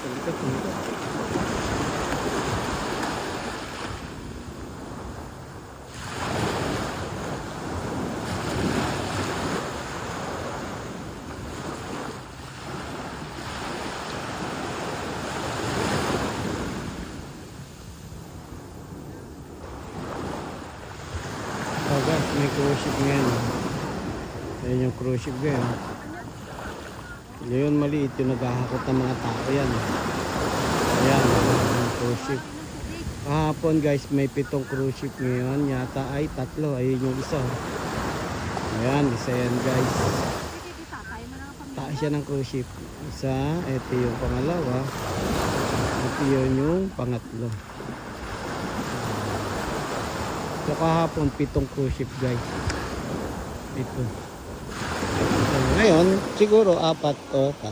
Tumikat, tumikat. Oh guys, may cruise ship ngayon. Ayan yung cruise ship ngayon. Yun maliit yung naghahakot ng mga tao yan. Ayan, yung cruise ship. Kahapon guys, may 7 cruise ship ngayon. Yata ay 3. Ayun yung isa. Ayan, isa yan guys. Taas siya ng cruise ship. Isa, ito yung pangalawa. Ito yun yung pangatlo. So kahapon 7 cruise ship guys. Ito. So, ngayon siguro 4 o 3.